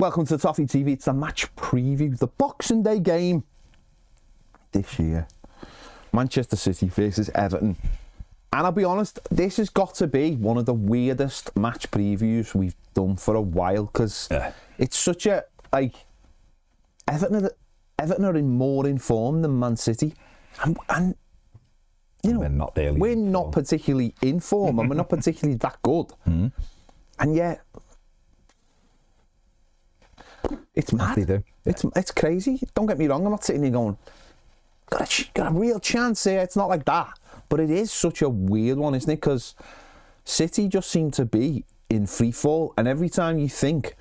Welcome to Toffee TV. It's the match preview, the Boxing Day game this year. Manchester City versus Everton. And I'll be honest, this has got to be one of the weirdest match previews we've done for a while, because it's such a, like, Everton are in more in form than Man City. And you know, we're not particularly in form and we're not particularly that good. And yet, it's mad. It's crazy. Don't get me wrong, I'm not sitting here going, got a real chance here. It's not like that. But it is such a weird one, isn't it? Because City just seem to be in free fall, and every time you think,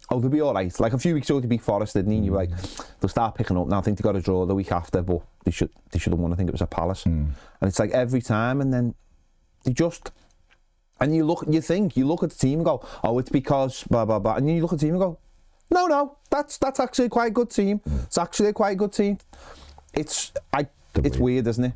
oh, they'll be all right. Like a few weeks ago, they beat Forest, didn't he? And you're like, they'll start picking up now. I think they got a draw the week after, but they should have won. I think it was at Palace. And it's like every time, and then they just... And you look at the team and go, oh, it's because blah, blah, blah. And then you look at the team and go, no, that's actually quite a good team. It's actually quite a good team. It's weird, isn't it?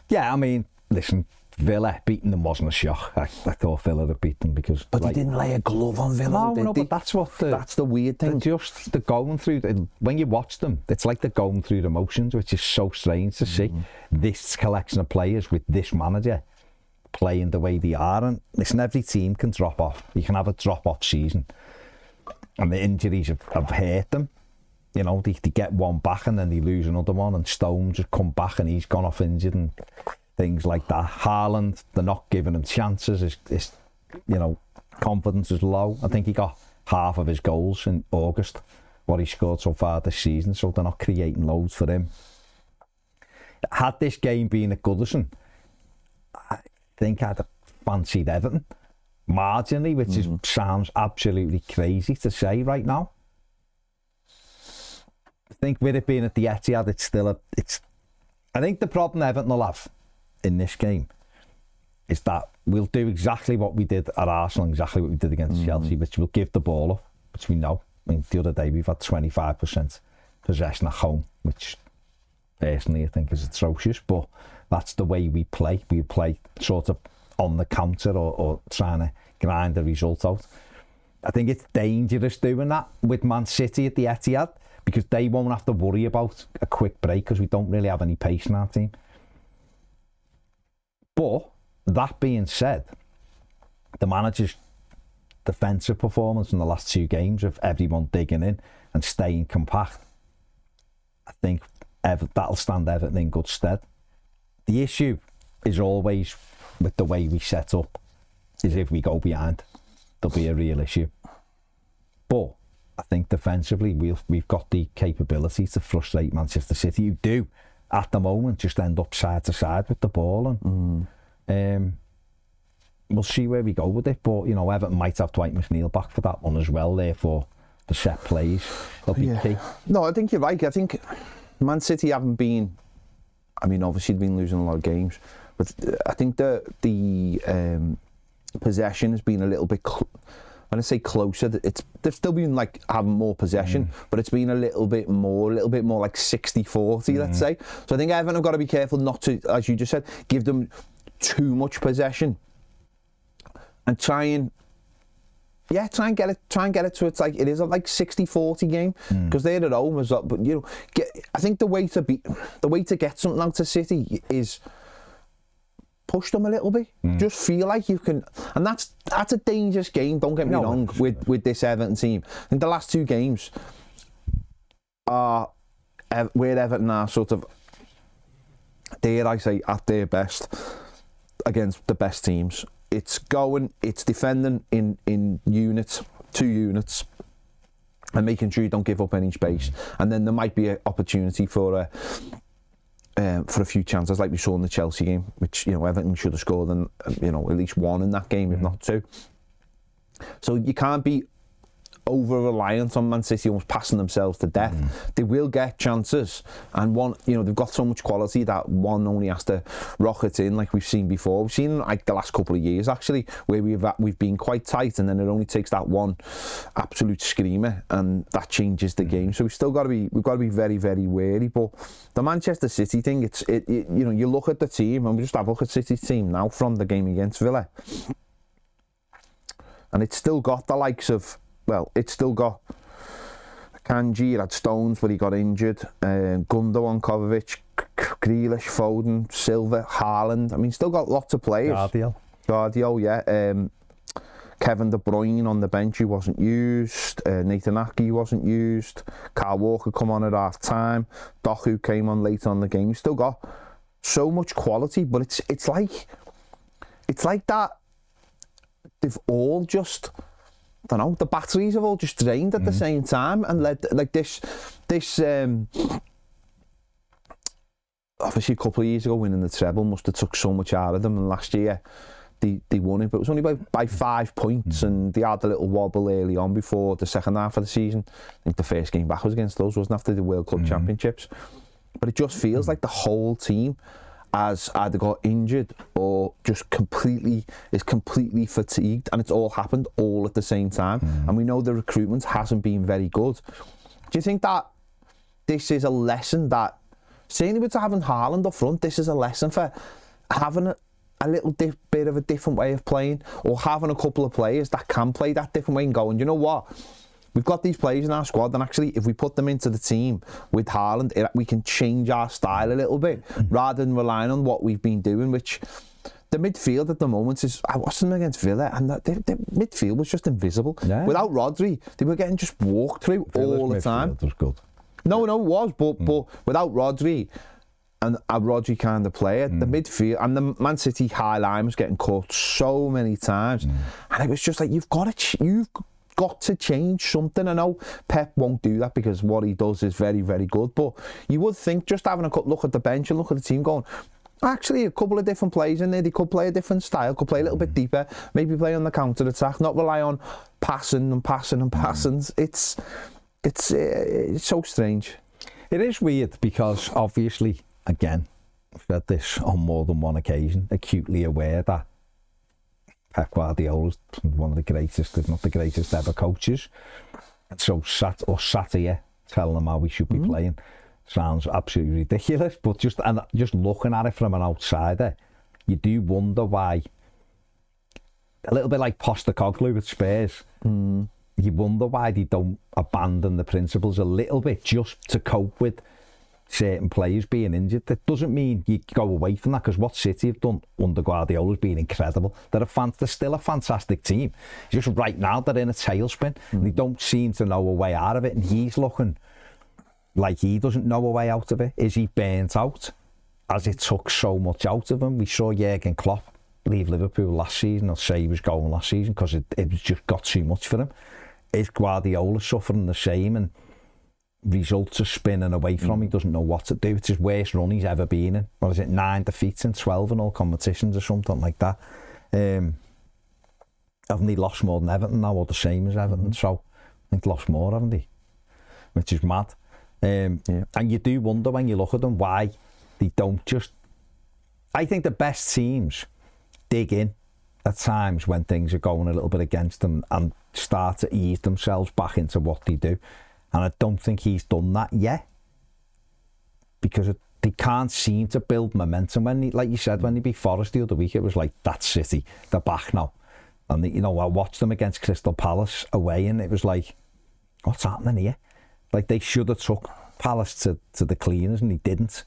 Yeah, I mean, listen, Villa beating them wasn't a shock. I thought Villa had beaten them because... But they didn't lay a glove on Villa. No, but that's the weird thing. They're going through... When you watch them, it's like they're going through the motions, which is so strange to see. This collection of players with this manager playing the way they are. And listen, every team can drop off. You can have a drop-off season. And the injuries have hurt them. You know, they get one back and then they lose another one, and Stones has come back and he's gone off injured and things like that. Haaland, they're not giving him chances. His confidence is low. I think he got half of his goals in August, what he scored so far this season, so they're not creating loads for him. Had this game been at Goodison, I think I'd have fancied Everton marginally, which sounds absolutely crazy to say right now. I think with it being at the Etihad, I think the problem Everton will have in this game is that we'll do exactly what we did at Arsenal, exactly what we did against Chelsea, which we'll give the ball up, which we know. I mean, the other day we've had 25% possession at home, which personally I think is atrocious, but that's the way we play. We play sort of on the counter or trying to grind the result out. I think it's dangerous doing that with Man City at the Etihad, because they won't have to worry about a quick break because we don't really have any pace in our team. But that being said, the manager's defensive performance in the last two games of everyone digging in and staying compact, I think that'll stand Everton in good stead. The issue is always with the way we set up, is if we go behind, there'll be a real issue. But I think defensively we've got the capability to frustrate Manchester City, who do at the moment just end up side to side with the ball, and we'll see where we go with it. But Everton might have Dwight McNeil back for that one as well. Therefore, the set plays will be key. No, I think you're right. I think Man City haven't been. I mean, obviously they've been losing a lot of games, but I think the possession has been a little bit. When I say closer, they've still been like having more possession, but it's been a little bit more like 60-40, let's say. So I think Everton have got to be careful not to, as you just said, give them too much possession, and try and get it to it's like it is a like 60-40 game, because they're at home as well. But I think the way to get something out of City is push them a little bit. Just feel like you can, and that's a dangerous game. Don't get me wrong with this Everton team. I think the last two games are where Everton are sort of, dare I say, at their best against the best teams. It's defending in units, 2 units, and making sure you don't give up any space. And then there might be an opportunity for a few chances, like we saw in the Chelsea game, which Everton should have scored, and at least one in that game, if not two. So you can't be over reliant on Man City almost passing themselves to death. They will get chances, and one, they've got so much quality that one only has to rocket in, like we've seen before. We've seen like the last couple of years actually, where we've been quite tight, and then it only takes that one absolute screamer, and that changes the game. So we've got to be very, very wary. But the Manchester City thing, you look at the team, and we just have a look at City's team now from the game against Villa, and it's still got the likes of, well, it's still got Kanji, you had Stones, but he got injured. Gundogan, Kovacic, Grealish, Foden, Silva, Haaland. I mean, still got lots of players. Guardiola, yeah. Kevin De Bruyne on the bench, who wasn't used. Nathan Ake wasn't used. Kyle Walker come on at half time. Doku came on late on the game. Still got so much quality, but it's like that. They've all just, I don't know, the batteries have all just drained at the same time, and led like this. Obviously, a couple of years ago, winning the treble must have took so much out of them, and last year they won it, but it was only by 5 points, and they had a little wobble early on before the second half of the season. I think the first game back was against those, wasn't after the World Club Championships. But it just feels like the whole team has either got injured or just completely fatigued, and it's all happened all at the same time. And we know the recruitment hasn't been very good. Do you think that this is a lesson that, certainly with having Haaland up front, this is a lesson for having a little bit of a different way of playing, or having a couple of players that can play that different way and go, and you know what? We've got these players in our squad, and actually, if we put them into the team with Haaland, we can change our style a little bit, rather than relying on what we've been doing, which the midfield at the moment is, I watched them against Villa, and the midfield was just invisible. Yeah. Without Rodri, they were getting just walked through Villa's all the time. Was good. No, it was, but without Rodri, and a Rodri kind of player, the midfield, and the Man City high line was getting caught so many times, and it was just like, you've got to change something. I know Pep won't do that because what he does is very, very good, but you would think, just having a look at the bench and look at the team, going, actually, a couple of different players in there, they could play a different style, could play a little bit deeper, maybe play on the counter attack, not rely on passing. It's so strange. It is weird because, obviously, again, I've said this on more than one occasion, acutely aware that Pep Guardiola's one of the greatest, if not the greatest ever coaches. And so sat here telling them how we should be playing sounds absolutely ridiculous. But just looking at it from an outsider, you do wonder why. A little bit like Postecoglou with Spurs. You wonder why they don't abandon the principles a little bit just to cope with certain players being injured. That doesn't mean you go away from that, because what City have done under Guardiola has been incredible. They're still a fantastic team. Just right now they're in a tailspin and they don't seem to know a way out of it, and he's looking like he doesn't know a way out of it. Is he burnt out, as it took so much out of him? We saw Jurgen Klopp leave Liverpool last season, or say he was going last season, because it just got too much for him. Is Guardiola suffering the same, and results are spinning away from him? He doesn't know what to do. It's his worst run he's ever been in. What is it, 9 defeats in 12 in all competitions or something like that? Haven't he lost more than Everton now, or the same as Everton? So I think lost more, haven't he? Which is mad. And you do wonder when you look at them why they don't just... I think the best teams dig in at times when things are going a little bit against them and start to ease themselves back into what they do. And I don't think he's done that yet, because they can't seem to build momentum. Like you said, when they beat Forest the other week, it was like, that's City, they're back now. And I watched them against Crystal Palace away, and it was like, what's happening here? Like, they should have took Palace to the cleaners, and they didn't.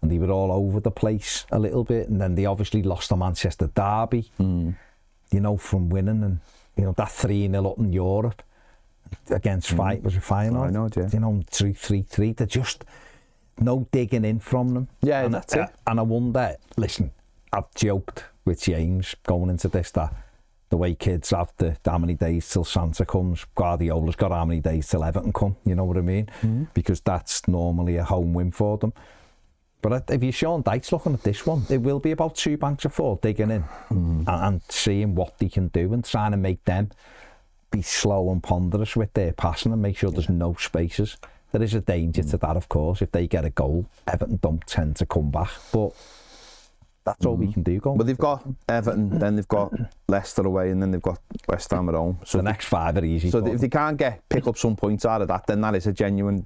And they were all over the place a little bit, and then they obviously lost the Manchester derby, from winning, and that 3-0 up in Europe against was a Feyenoord, 3-3. They're just no digging in from them. Yeah, and that's it. And I wonder, listen, I've joked with James going into this that the way kids have how many days till Santa comes, Guardiola's got how many days till Everton come, you know what I mean? Because that's normally a home win for them. But if you're Sean Dyche looking at this one, it will be about 2 banks of 4 digging in and seeing what they can do and trying to make them be slow and ponderous with their passing and make sure there's no spaces. There is a danger to that, of course. If they get a goal, Everton don't tend to come back. But that's all we can do. But they've got Everton, then they've got Leicester away, and then they've got West Ham at home. So the next 5 are easy. So if they can't pick up some points out of that, then that is have genuine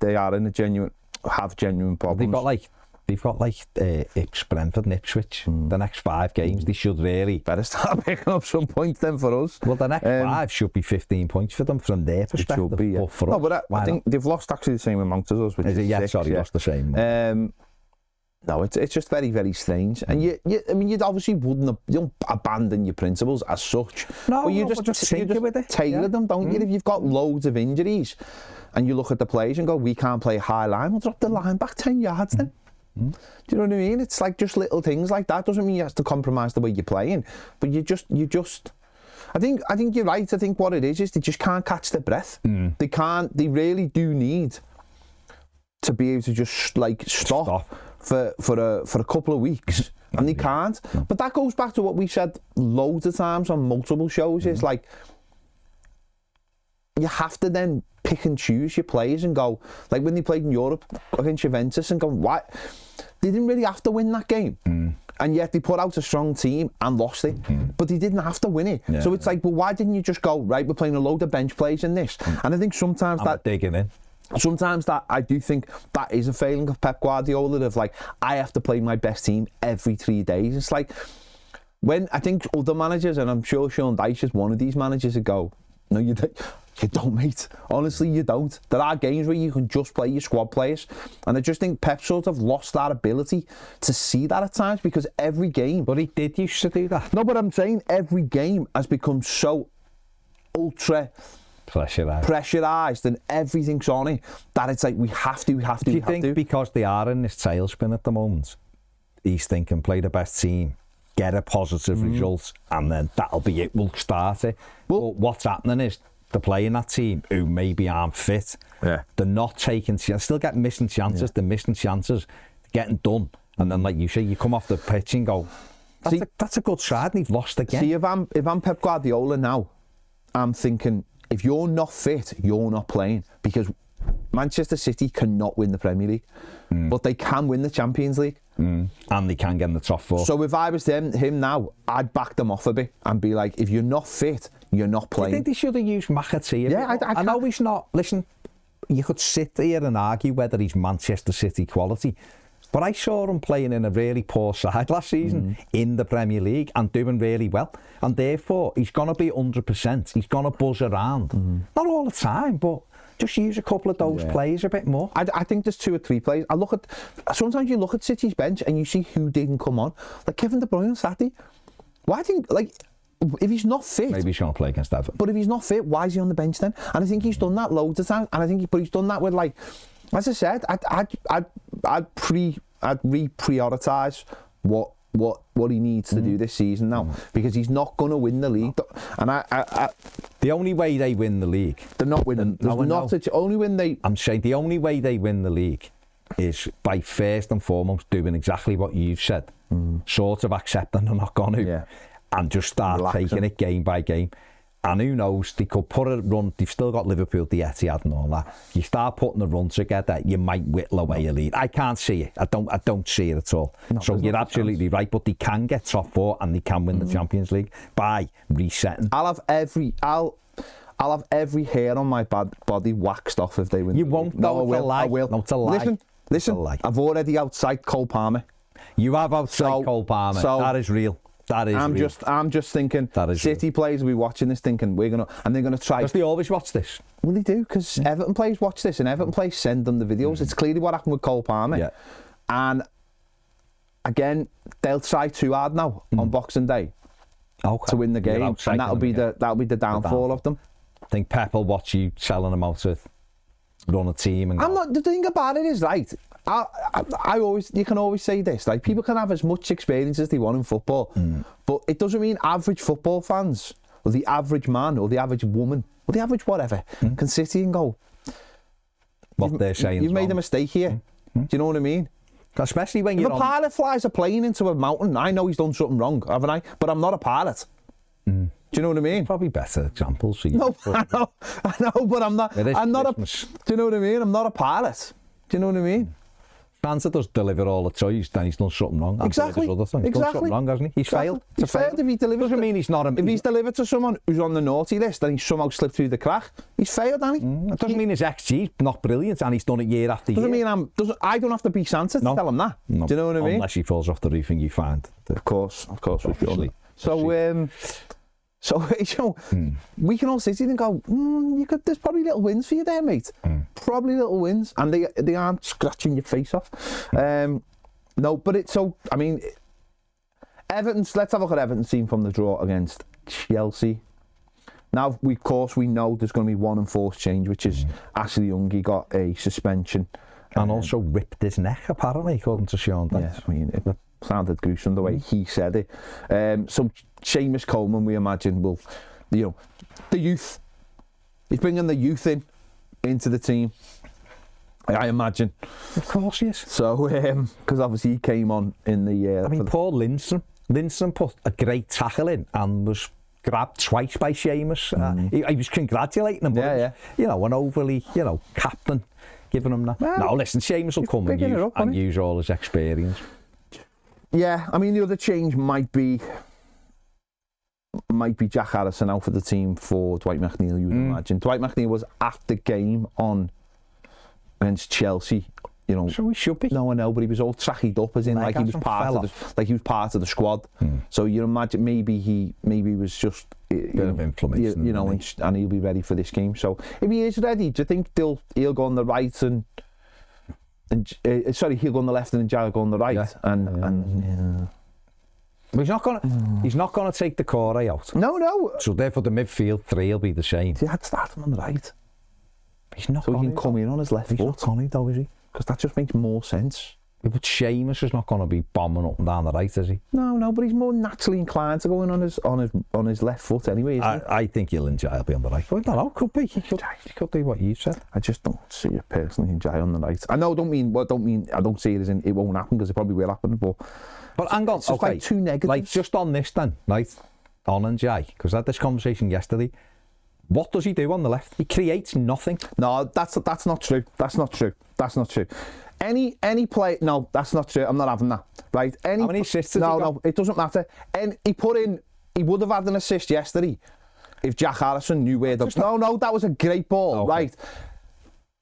problems. They've got like they've got like Brentford and Ipswich. The next 5 games, they should really... Better start picking up some points then for us. Well, the next 5 should be 15 points for them from their perspective. Should be, yeah. But for no, us, but I think they've lost actually the same amount as us, which is 6, sorry, lost the same. No, it's just very, very strange. And I mean, you obviously you don't abandon your principles as such. No, but you just tailor them, don't you? If you've got loads of injuries and you look at the players and go, we can't play a high line, we'll drop the line back 10 yards then. Do you know what I mean? It's like just little things like that. Doesn't mean you have to compromise the way you're playing, but you just. I think you're right. I think what it is they just can't catch their breath. They can't. They really do need to be able to just like stop. For a couple of weeks, and they can't. But that goes back to what we said loads of times on multiple shows. It's like you have to then pick and choose your players and go, like when they played in Europe against Juventus, and go, why? They didn't really have to win that game. And yet they put out a strong team and lost it. But they didn't have to win it. So it's like, well, why didn't you just go, right, we're playing a load of bench players in this? And I think sometimes digging in. Sometimes that I do think that is a failing of Pep Guardiola, of like, I have to play my best team every 3 days. It's like when I think other managers, and I'm sure Sean Dyche is one of these managers, that go, no, you don't, mate. Honestly, you don't. There are games where you can just play your squad players, and I just think Pep sort of lost that ability to see that at times, because every game. But he did used to do that. No, but I'm saying every game has become so ultra pressurised and everything's on it that it's like we have to. Do you think because they are in this tailspin at the moment, he's thinking play the best team, get a positive result, and then that'll be it, we'll start it? Well, but what's happening is they're playing that team who maybe aren't fit. They're not taking chances, still getting missing chances, they're missing chances, getting done, and then like you say, you come off the pitch and go, that's a good side, and they've lost again. See, if I'm Pep Guardiola now, I'm thinking, if you're not fit, you're not playing, because Manchester City cannot win the Premier League, but they can win the Champions League. And they can get in the top 4. So if I was him now, I'd back them off a bit and be like, if you're not fit, you're not playing. Do you think they should have used McAtee? Yeah, I know he's not. Listen, you could sit here and argue whether he's Manchester City quality, but I saw him playing in a really poor side last season in the Premier League and doing really well. And therefore, he's going to be 100%. He's going to buzz around. Not all the time, but just use a couple of those players a bit more. I think there's 2 or 3 players. Sometimes you look at City's bench and you see who didn't come on. Like Kevin De Bruyne on Saturday. Why if he's not fit... Maybe he's going to play against Everton. But if he's not fit, why is he on the bench then? And I think he's done that loads of times. And I think he's done that with, like... As I said, I'd re-prioritise what he needs to do this season now, because he's not going to win the league. And the only way they win the league, they're not winning. I'm saying the only way they win the league is by first and foremost doing exactly what you've said, sort of accepting they're not going to, and just start taking it game by game. And who knows, they could put a run, they've still got Liverpool, the Etihad and all that. You start putting the run together, you might whittle away a lead. I can't see it. I don't see it at all. No, so you're absolutely right, but they can get top 4 and they can win the Champions League by resetting. I'll have every hair on my body waxed off if they win. You won't, no, I will. No, it's a lie. Listen, I've already outside Cole Palmer. You have outside Cole Palmer. So that is real. I'm just thinking, City players will be watching this thinking, they're going to try. Because they always watch this. Well, they do, because Everton players watch this, and Everton players send them the videos. It's clearly what happened with Cole Palmer. And again, they'll try too hard now on Boxing Day to win the game, and that'll be the downfall of them. I think Pep will watch you selling them out to run a team. And the thing about it is, right, you can always say this, like, people can have as much experience as they want in football, but it doesn't mean average football fans, or the average man, or the average woman, or the average whatever, can sit here and go, what they're saying. You've made a mistake here. Do you know what I mean? Especially when if a pilot flies a plane into a mountain, I know he's done something wrong, haven't I? But I'm not a pilot. Do you know what I mean? Probably better examples for you. No, I know, but I'm not. Do you know what I mean? I'm not a pilot. Do you know what I mean? Santa does deliver all the toys, then he's done something wrong. Exactly. He's done something wrong, hasn't he? He's failed. He's failed if he delivers. Doesn't mean he's not. If he's delivered to someone who's on the naughty list and he's somehow slipped through the crack, he's failed, hasn't he? It doesn't mean his XG's not brilliant and he's done it year after year. I don't have to be Santa to tell him that. No. Do you know what I mean? Unless he falls off the roof and you find. Of course, obviously. So we can all sit here and go, there's probably little wins for you there, mate. Probably little wins, and they aren't scratching your face off. No, but Everton's. Let's have a look at Everton's team from the draw against Chelsea. Now, of course, we know there's going to be one enforced change, which is Ashley Young. He got a suspension. And also ripped his neck, apparently, according to Sean. Yeah, it sounded gruesome the way he said it. So Seamus Coleman, we imagine, will, the youth. He's bringing the youth into the team, I imagine. Of course he is. So, because obviously he came on in the... Paul Lindstrom. Lindstrom put a great tackle in and was grabbed twice by Seamus. He was congratulating him. Yeah. An overly, captain giving him that. Well, no, listen, Seamus will come and use all his experience. Yeah, the other change might be Jack Harrison out for the team for Dwight McNeil, you would imagine. Dwight McNeil was at the game against Chelsea, So he should be. No, I know, but he was all trackied up, as in he was part of the squad. So you imagine maybe he was just bit of inflammation, and he'll be ready for this game. So if he is ready, do you think he'll go on the right and he'll go on the left and Njai will go on the right? Yeah. But he's not gonna take the Corey out. No. So therefore the midfield three will be the same. He had to start him on the right. He's not. So he can come in on his left foot. He's not Connie though, is he? Because that just makes more sense. Yeah, but Seamus is not going to be bombing up and down the right, is he? No, but he's more naturally inclined to go in on his left foot anyway. I think he'll enjoy be on the right. Well, I don't know, could be. He could do what you said. I just don't see it personally enjoy on the right. I know. I don't see it as in it won't happen, because it probably will happen. But hang on, it's just like two negatives. Like just on this then, right? On Njai, because I had this conversation yesterday. What does he do on the left? He creates nothing. No, that's not true. That's not true. Any play? No, that's not true. I'm not having that. Right? How many assists has he got? No, it doesn't matter. And he would have had an assist yesterday if Jack Harrison knew where the... No, that was a great ball, okay. Right?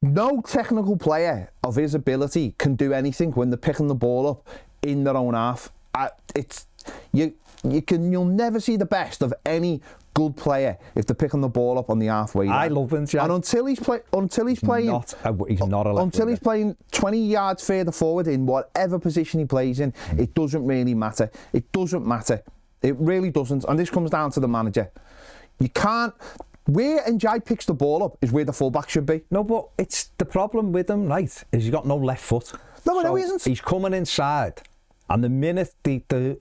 No technical player of his ability can do anything when they're picking the ball up in their own half. You'll never see the best of any good player if they're picking the ball up on the halfway line. I love him, Jack. And until he's playing, he's not a left until he's playing 20 yards further forward in whatever position he plays in, it doesn't really matter. It doesn't matter. It really doesn't. And this comes down to the manager. You can't. Where Njai picks the ball up is where the fullback should be. No, but it's the problem with him, right? Is he's got no left foot. No, he isn't. He's coming inside, and the minute the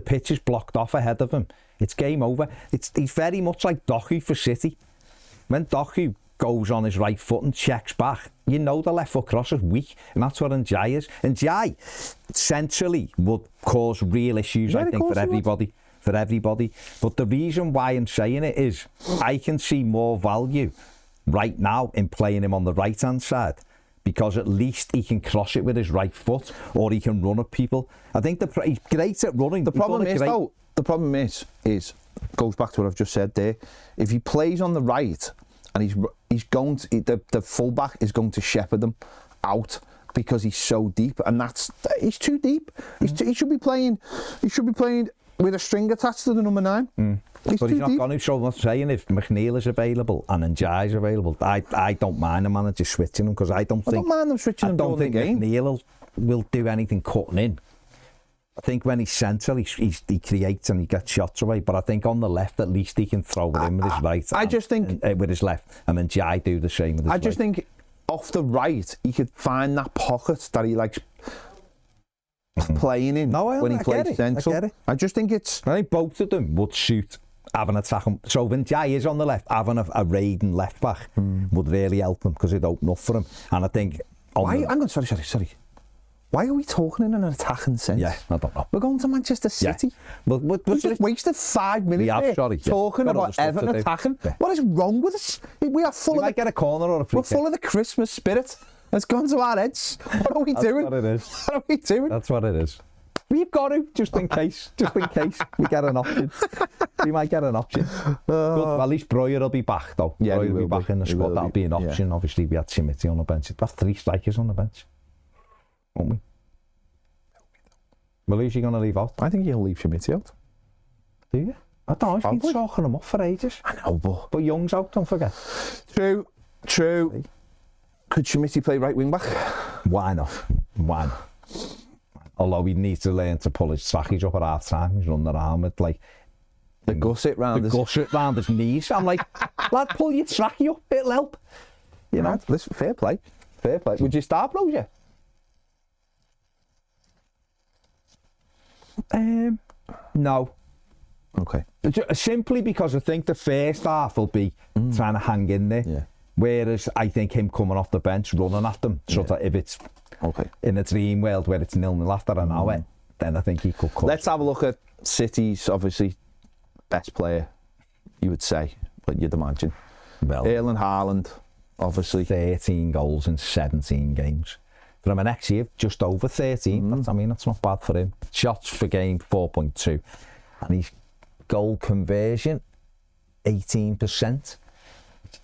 pitch is blocked off ahead of him, it's game over. He's very much like Doherty for City. When Doherty goes on his right foot and checks back, the left foot cross is weak, and that's what Njai is. Njai centrally would cause real issues, I think, for everybody. But the reason why I'm saying it is I can see more value right now in playing him on the right hand side, because at least he can cross it with his right foot, or he can run at people. I think he's great at running. The problem is goes back to what I've just said there. If he plays on the right and he's going to, the fullback is going to shepherd him out because he's so deep, and he's too deep. He should be playing with a string attached to the number 9. But he's not going to. So I'm saying, if McNeil is available and Njai is available, I don't mind the manager switching him, because I don't mind them switching him during the game. McNeil will do anything cutting in. I think when he's central, he creates and he gets shots away. But I think on the left, at least he can throw it in with his right. I just think with his left, and then Njai do the same with his right. I just think off the right, he could find that pocket that he likes playing in when he plays central. I get it. I just think it's... I think both of them would suit having a tackle. So when Njai is on the left, having a raiding left back would really help him, because it'd open up for him. And I think... Hang on, sorry. Why are we talking in an attacking sense? Yeah, I don't know. We're going to Manchester City. Yeah. We just wasted 5 minutes talking about Everton attacking. Yeah. What is wrong with us? We are full of... might get a corner or a free We're full of the Christmas spirit. It's gone to our heads. What are we doing? That's what it is. What are we doing? That's what it is. We've got to, just in case we get an option. We might get an option. Well, at least Brien will be back, though. Yeah, Brien will be back in the squad. That'll be an option. Yeah. Obviously, we had Timothy on the bench. We'd have 3 strikers on the bench, won't we? Well, who's he going to leave out? I think he'll leave Timothy out. Do you? I don't know. I've been talking him up for ages. I know, but Young's out, don't forget. True. Could Schmitty play right wing back? Why not? Although he needs to learn to pull his trackies up at half time. He's running around with like the gusset round his knees. I'm like, lad, pull your trackie up, it'll help. You know? Listen, fair play. Would you start Roger? No. Okay. Simply because I think the first half will be trying to hang in there. Yeah. Whereas I think him coming off the bench, running at them, so that if it's in a dream world where it's 0-0 after an hour, then I think he could cut. Let's have a look at City's, obviously, best player, you would say, but you'd imagine. Well, Erling Haaland, obviously. 13 goals in 17 games. From an XG of just over 13, that's not bad for him. Shots per game, 4.2. And his goal conversion, 18%.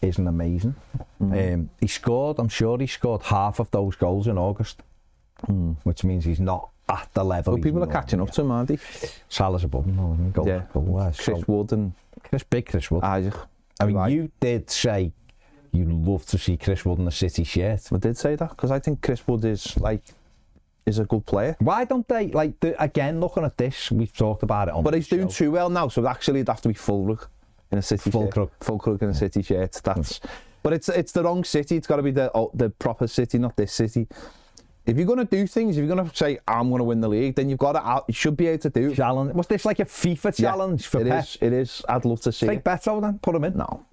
Isn't amazing. I'm sure he scored half of those goals in August, which means he's not at the level. Well, people are catching up to him, aren't they? Salah's above him. Chris Wood and Chris Wood. Isaac. I mean, you did say you'd love to see Chris Wood in a City shirt. I did say that because I think Chris Wood is a good player. Why don't they again? Looking at this, we've talked about it on. But he's doing too well now, so actually it'd have to be Fulkrug in a City shirt. Fulkrug in a City shirt. But it's the wrong City. It's got to be the proper City, not this City. If you're going to do things, if you're going to say I'm going to win the league, then you've got to. You should be able to do challenge. Was this like a FIFA challenge for Pep? It is. I'd love to see. Take Beto then. Put him in. No.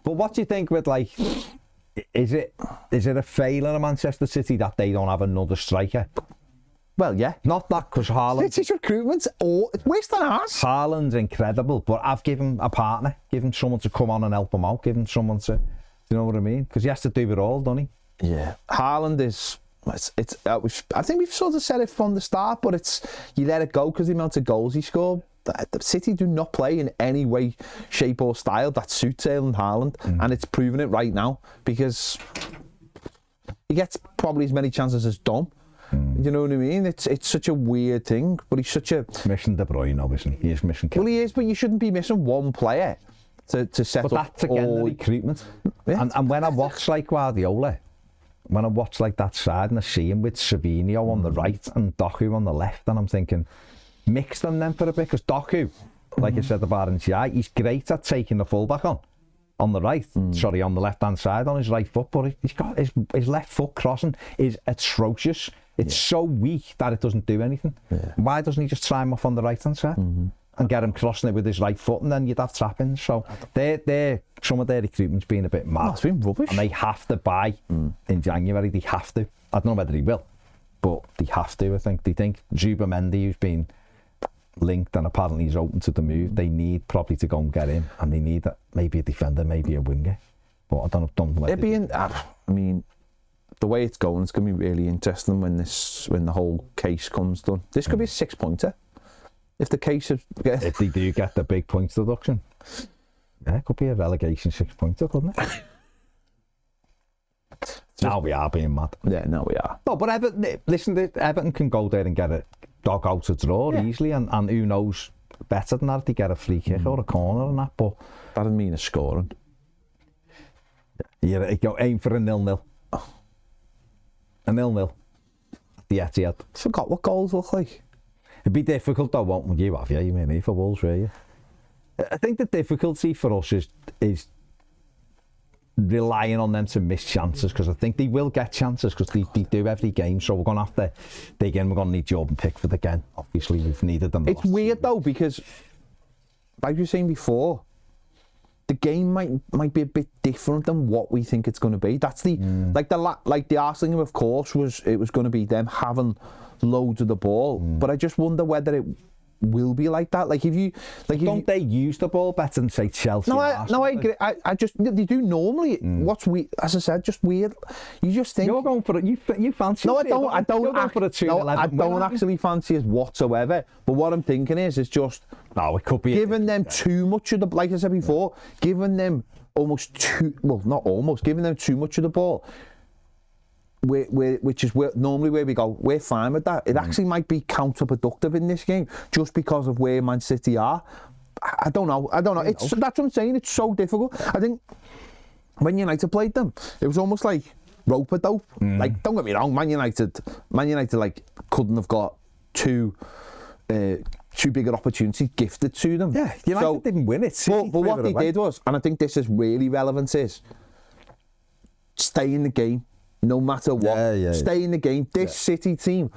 But what do you think with is it a failing of Manchester City that they don't have another striker? Well, yeah. Not that because Haaland... City's recruitment's worse than ours. Haaland's incredible, but I've given him a partner, give him someone to come on and help him out, give him someone to... Do you know what I mean? Because he has to do it all, doesn't he? Yeah. Haaland is... I think we've sort of said it from the start, but you let it go because the amount of goals he scored. The City do not play in any way, shape or style that suits Erling Haaland, and it's proving it right now because he gets probably as many chances as Dom. You know what I mean? It's such a weird thing, but he's such a... Missing De Bruyne, obviously. He is missing... Well, he is, but you shouldn't be missing one player to set up... But that's, again, the recruitment. Yeah. And when I watch, Guardiola, when I watch, that side and I see him with Savinho on the right and Doku on the left, and I'm thinking, mix them then for a bit, because Doku, like I said about NCI, he's great at taking the fullback on the right, on the left-hand side on his right foot, but he's got his left foot crossing is atrocious. It's so weak that it doesn't do anything. Yeah. Why doesn't he just try him off on the right-hand side and get him crossing it with his right foot, and then you'd have trappings? So some of their recruitment's been a bit mad. It's been rubbish. And they have to buy in January. They have to. I don't know whether he will, but they have to, I think. They think Zubamendi, who's been linked and apparently he's open to the move, they need probably to go and get him, and they need maybe a defender, maybe a winger. But I don't know whether the way it's going, it's going to be really interesting when the whole case comes done. This could be a 6-pointer if the case if they do get the big points deduction. Yeah, it could be a relegation 6-pointer, couldn't it? Now we are being mad. Yeah, now we are. No, but Everton can go there and get a dog out to draw easily, and who knows better than that if they get a free kick or a corner and that. But that doesn't mean a scoring. Yeah, you go aim for a 0-0. A 0-0. The Etihad. I forgot what goals look like. It'd be difficult though, won't you? You mean for Wolves, were you? I think the difficulty for us is relying on them to miss chances, because I think they will get chances because they do every game. So we're going to have to dig in. We're going to need Jordan Pickford again. Obviously, we've needed them. It's weird though, because like you were saying before, the game might be a bit different than what we think it's going to be. That's the the Arsenal game, of course, was going to be them having loads of the ball, but I just wonder whether will be like that. Like if you, like if Don't they use the ball better than say Chelsea? No, and Arsenal? I agree. I just they do normally. What's weird, as I said, just weird. You just think You're going for it. You fancy? no, I it, don't. I don't. You're going for a 2-11 no, I win, don't aren't you? actually fancy it whatsoever. But what I'm thinking is just No, it could be giving them too much of the. Like I said before, giving them almost too. Well, not almost. Giving them too much of the ball. Which is normally where we go. We're fine with that. It actually might be counterproductive in this game, just because of where Man City are. I don't know. That's what I'm saying. It's so difficult. I think when United played them, it was almost like rope-a-dope. Like, don't get me wrong, Man United like couldn't have got two bigger opportunities gifted to them. Yeah, United didn't win it. But what they did was, and I think this is really relevant, is stay in the game. No matter what, stay in the game. This City team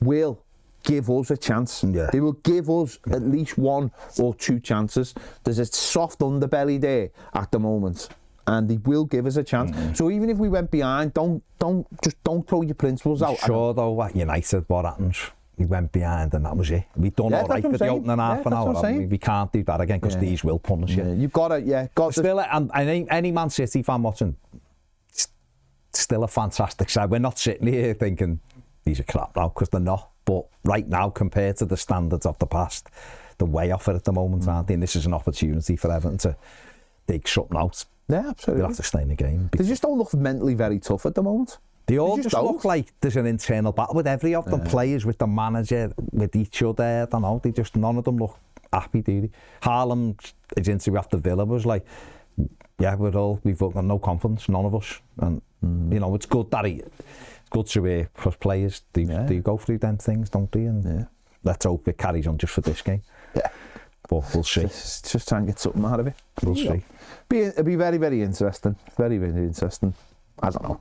will give us a chance. Yeah. They will give us at least 1 or 2 chances. There's a soft underbelly there at the moment, and they will give us a chance. So even if we went behind, don't throw your principles out. Sure, though, at United, what happens? We went behind, and that was it. We done all right for the opening half an hour. We can't do that again because these will punish you. You've got to, Still, and any Man City fan watching. Still a fantastic side. We're not sitting here thinking these are crap now, because they're not. But right now, compared to the standards of the past, they're way off it at the moment, aren't they? And this is an opportunity for Everton to dig something out. Yeah, absolutely. They'll have to stay in the game. They just don't look mentally very tough at the moment. They all just look like there's an internal battle with every of them. Players, with the manager, with each other. I don't know. None of them look happy, do they? His interview after Villa was like, yeah, we've got no confidence, none of us. And you know, it's good to hear, because players do go through them things, don't they? And let's hope it carries on just for this game. Yeah, but we'll see. Just try and get something out of it. We'll see. It'll be very, very interesting. Very, very interesting. I don't know.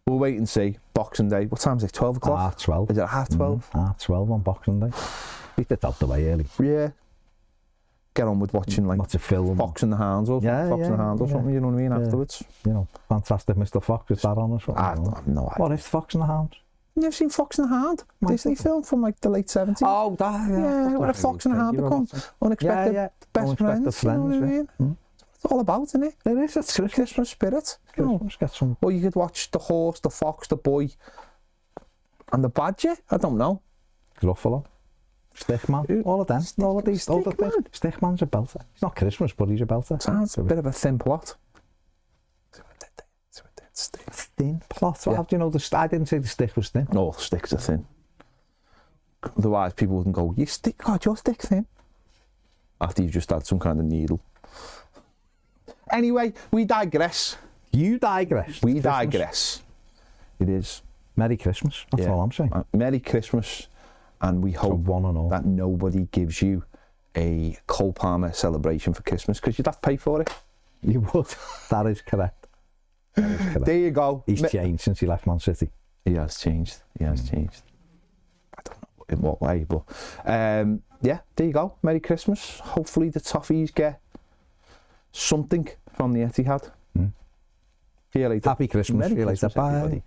We'll wait and see. Boxing Day. What time is it? 12 o'clock? 12. Is it 12:30? 12 on Boxing Day. Beat it out the way early. Yeah. Get on with watching like a film. Fox and the Hounds or something. Fox and the Hounds or something, you know what I mean, afterwards. You know, Fantastic Mr. Fox, is that on or something? I have no idea. What is Fox and the Hounds? You never seen Fox and the Hound? Disney film from like the late 70s. Oh, that, yeah. Where a Fox and a Hound become unexpected best friends. You know what I mean? It's all about, isn't it? It is, it's Christmas spirit. Get some. Or you could watch the horse, the fox, the boy, and the badger. I don't know. Gruffalo. Stickman, all of them, all of these, all the things. Stickman's a belter. It's not Christmas, but he's a belter. Sounds a bit of a thin plot. Thin plot? How do you know I didn't say the stick was thin. No, sticks are thin. Otherwise, people wouldn't go, your stick thin. After you've just had some kind of needle. Anyway, we digress. You digress. We digress. It is. Merry Christmas, that's all I'm saying. Merry Christmas. And we hope that nobody gives you a Cole Palmer celebration for Christmas, because you'd have to pay for it. You would. That is correct. There you go. He's changed since he left Man City. He has changed. I don't know in what way, but yeah, there you go. Merry Christmas. Hopefully the Toffees get something from the Etihad. See you later. Happy Christmas. See you later. Bye. Everybody.